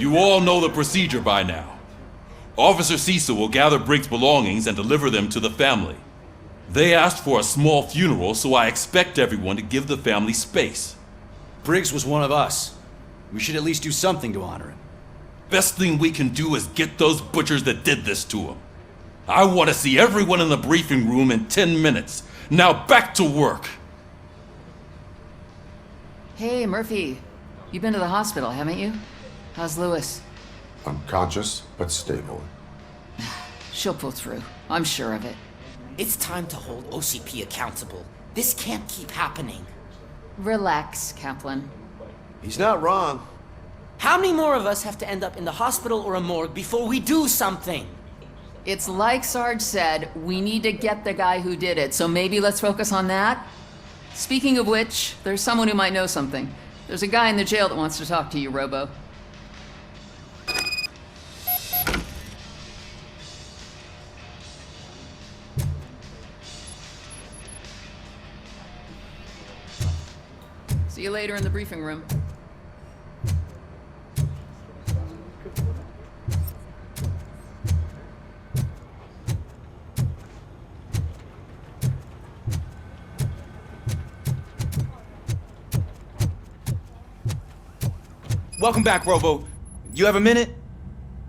You all know the procedure by now. Officer Cecil will gather Briggs' belongings and deliver them to the family. They asked for a small funeral, so I expect everyone to give the family space. Briggs was one of us. We should at least do something to honor him. Best thing we can do is get those butchers that did this to him. I want to see everyone in the briefing room in 10 minutes. Now back to work. Hey, Murphy. You've been to the hospital, haven't you? How's Lewis? Unconscious, but stable. She'll pull through. I'm sure of it. It's time to hold OCP accountable. This can't keep happening. Relax, Kaplan. He's not wrong. How many more of us have to end up in the hospital or a morgue before we do something? It's like Sarge said, we need to get the guy who did it, so maybe let's focus on that? Speaking of which, there's someone who might know something. There's a guy in the jail that wants to talk to you, Robo. See you later in the briefing room. Welcome back, Robo. You have a minute?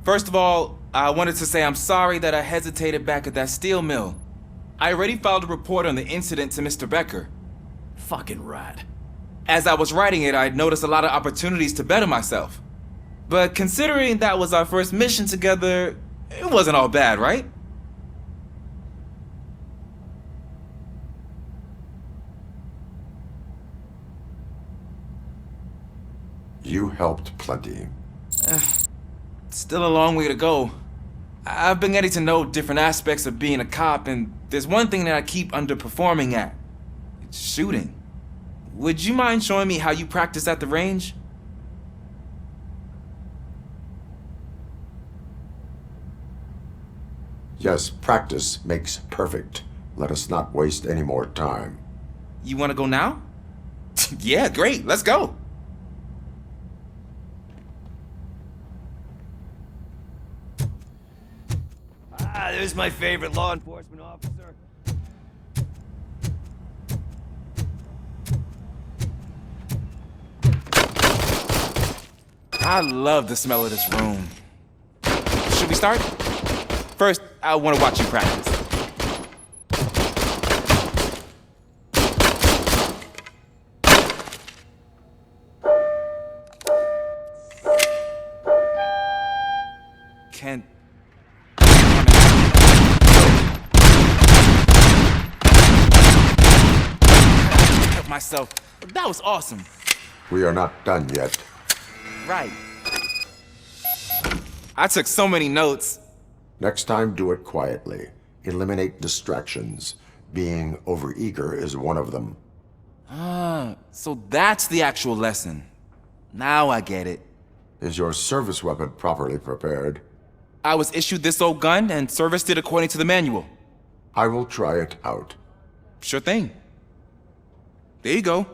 First of all, I wanted to say I'm sorry that I hesitated back at that steel mill. I already filed a report on the incident to Mr. Becker. Fucking rad. As I was writing it, I noticed a lot of opportunities to better myself. But considering that was our first mission together, it wasn't all bad, right? You helped plenty. Still a long way to go. I've been getting to know different aspects of being a cop, and there's one thing that I keep underperforming at. It's shooting. Would you mind showing me how you practice at the range? Yes, practice makes perfect. Let us not waste any more time. You want to go now? Yeah, great. Let's go. Ah, there's my favorite law enforcement officer. I love the smell of this room. Should we start? First, I want to watch you practice. Can't... myself. That was awesome. We are not done yet. Right. I took so many notes. Next time, do it quietly. Eliminate distractions. Being overeager is one of them. Ah, so that's the actual lesson. Now I get it. Is your service weapon properly prepared? I was issued this old gun and serviced it according to the manual. I will try it out. Sure thing. There you go.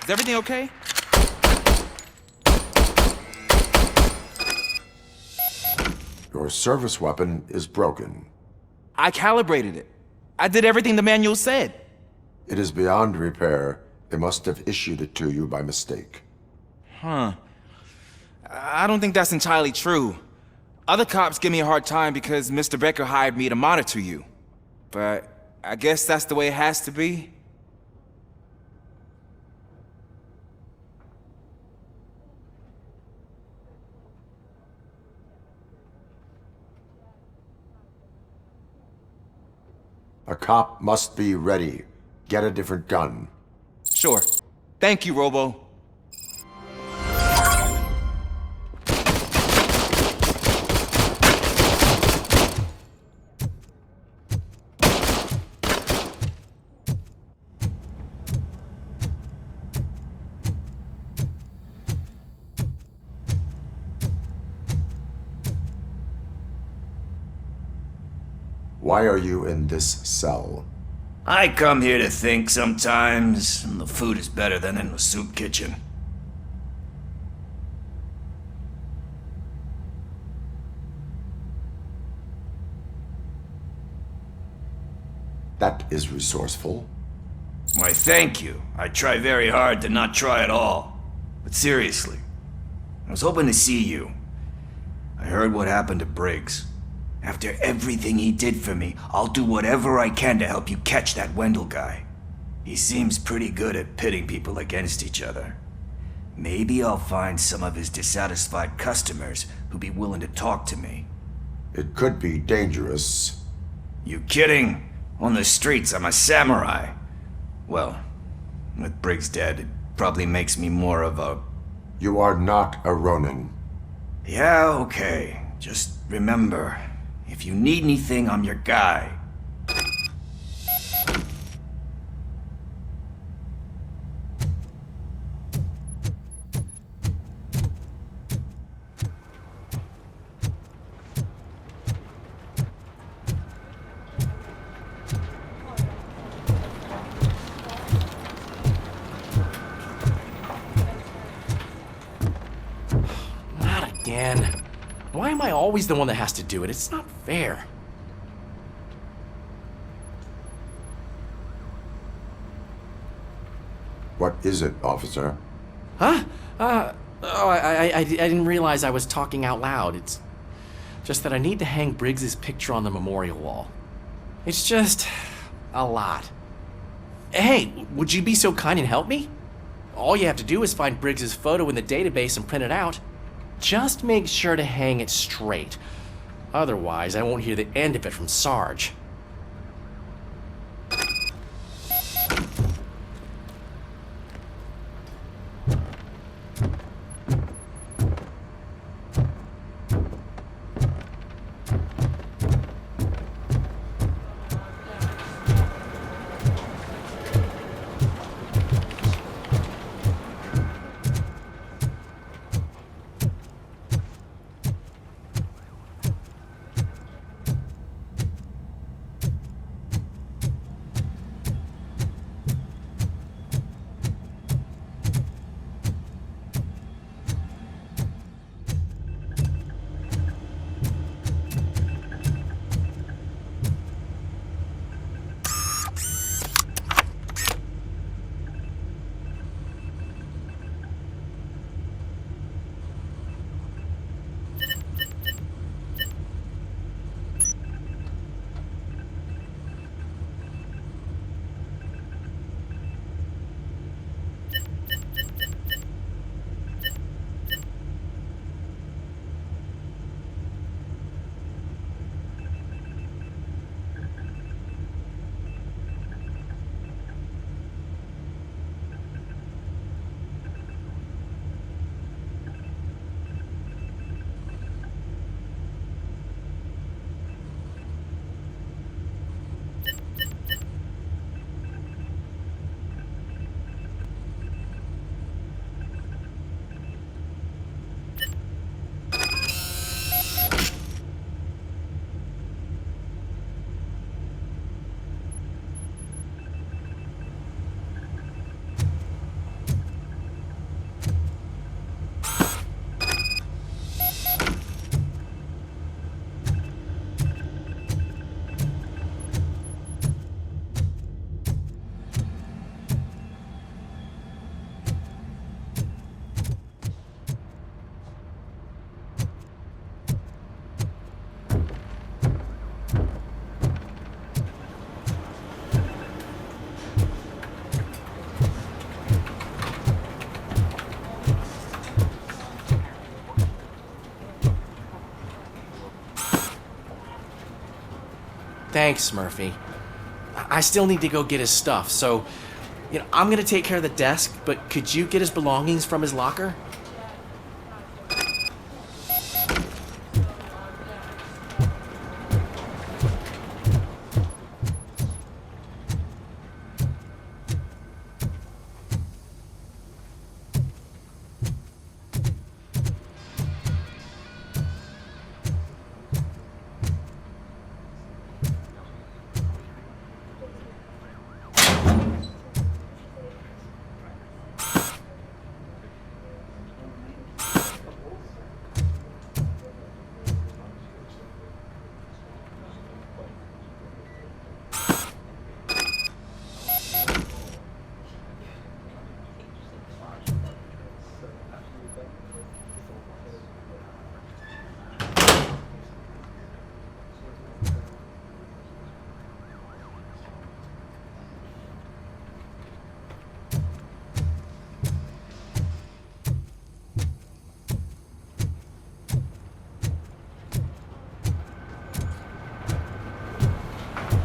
Is everything okay? Your service weapon is broken. I calibrated it. I did everything the manual said. It is beyond repair. They must have issued it to you by mistake. Huh. I don't think that's entirely true. Other cops give me a hard time because Mr. Becker hired me to monitor you. But I guess that's the way it has to be. A cop must be ready. Get a different gun. Sure. Thank you, Robo. Why are you in this cell? I come here to think sometimes, and the food is better than in the soup kitchen. That is resourceful. Why, thank you. I try very hard to not try at all. But seriously, I was hoping to see you. I heard what happened to Briggs. After everything he did for me, I'll do whatever I can to help you catch that Wendell guy. He seems pretty good at pitting people against each other. Maybe I'll find some of his dissatisfied customers who'd be willing to talk to me. It could be dangerous. You kidding? On the streets, I'm a samurai. Well, with Briggs dead, it probably makes me more of a... You are not a Ronin. Yeah, okay. Just remember, if you need anything, I'm your guy. Again. Why am I always the one that has to do it? It's not fair. What is it, officer? Huh? I didn't realize I was talking out loud. It's just that I need to hang Briggs's picture on the memorial wall. It's just a lot. Hey, would you be so kind and help me? All you have to do is find Briggs's photo in the database and print it out. Just make sure to hang it straight. Otherwise, I won't hear the end of it from Sarge. Thanks, Murphy. I still need to go get his stuff, so, I'm gonna take care of the desk, but could you get his belongings from his locker?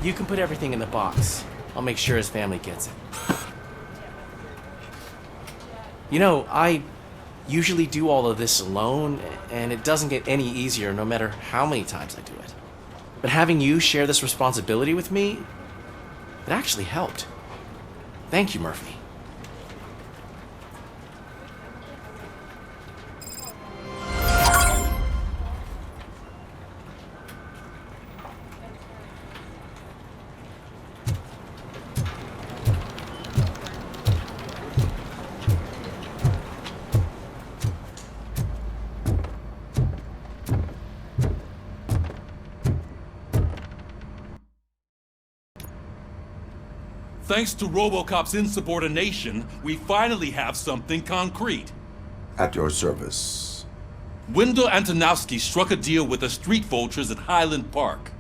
You can put everything in the box. I'll make sure his family gets it. You know, I usually do all of this alone, and it doesn't get any easier no matter how many times I do it. But having you share this responsibility with me, it actually helped. Thank you, Murphy. Thanks to Robocop's insubordination, we finally have something concrete. At your service. Wendell Antonowski struck a deal with the street vultures at Highland Park.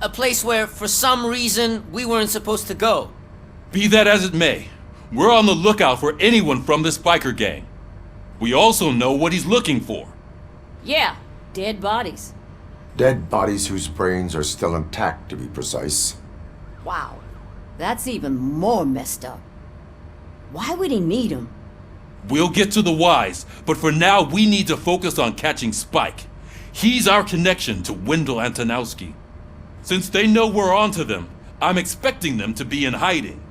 A place where, for some reason, we weren't supposed to go. Be that as it may, we're on the lookout for anyone from this biker gang. We also know what he's looking for. Yeah, dead bodies. Dead bodies whose brains are still intact, to be precise. Wow, that's even more messed up. Why would he need them? We'll get to the whys, but for now we need to focus on catching Spike. He's our connection to Wendell Antonowski. Since they know we're onto them, I'm expecting them to be in hiding.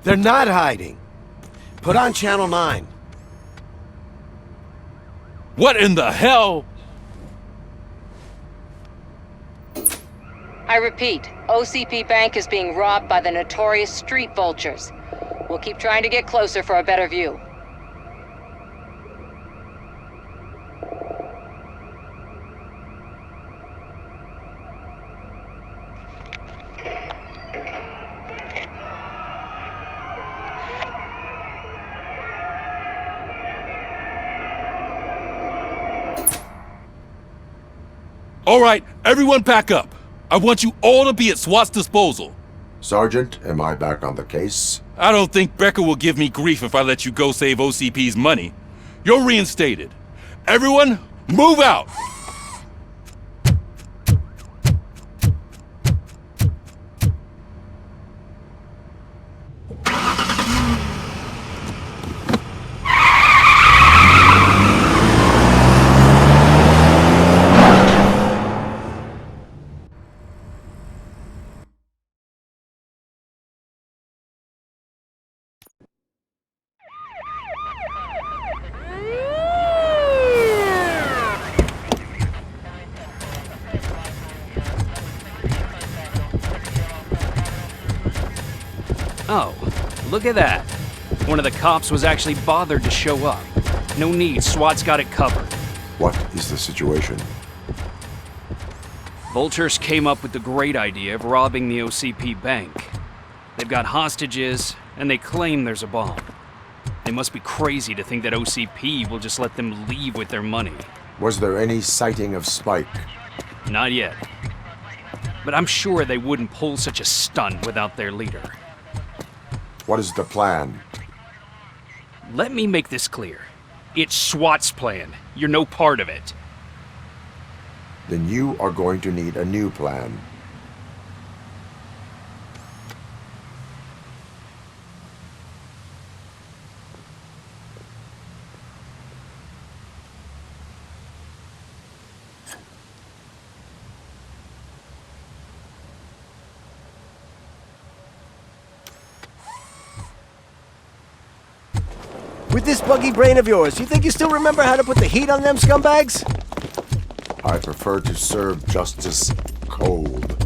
They're not hiding. Put on Channel 9. What in the hell? I repeat, OCP Bank is being robbed by the notorious street vultures. We'll keep trying to get closer for a better view. All right, everyone pack up. I want you all to be at SWAT's disposal. Sergeant, am I back on the case? I don't think Becker will give me grief if I let you go save OCP's money. You're reinstated. Everyone, move out! Oh, look at that. One of the cops was actually bothered to show up. No need, SWAT's got it covered. What is the situation? Vultures came up with the great idea of robbing the OCP bank. They've got hostages, and they claim there's a bomb. They must be crazy to think that OCP will just let them leave with their money. Was there any sighting of Spike? Not yet. But I'm sure they wouldn't pull such a stunt without their leader. What is the plan? Let me make this clear. It's SWAT's plan. You're no part of it. Then you are going to need a new plan. With this buggy brain of yours, you think you still remember how to put the heat on them scumbags? I prefer to serve justice cold.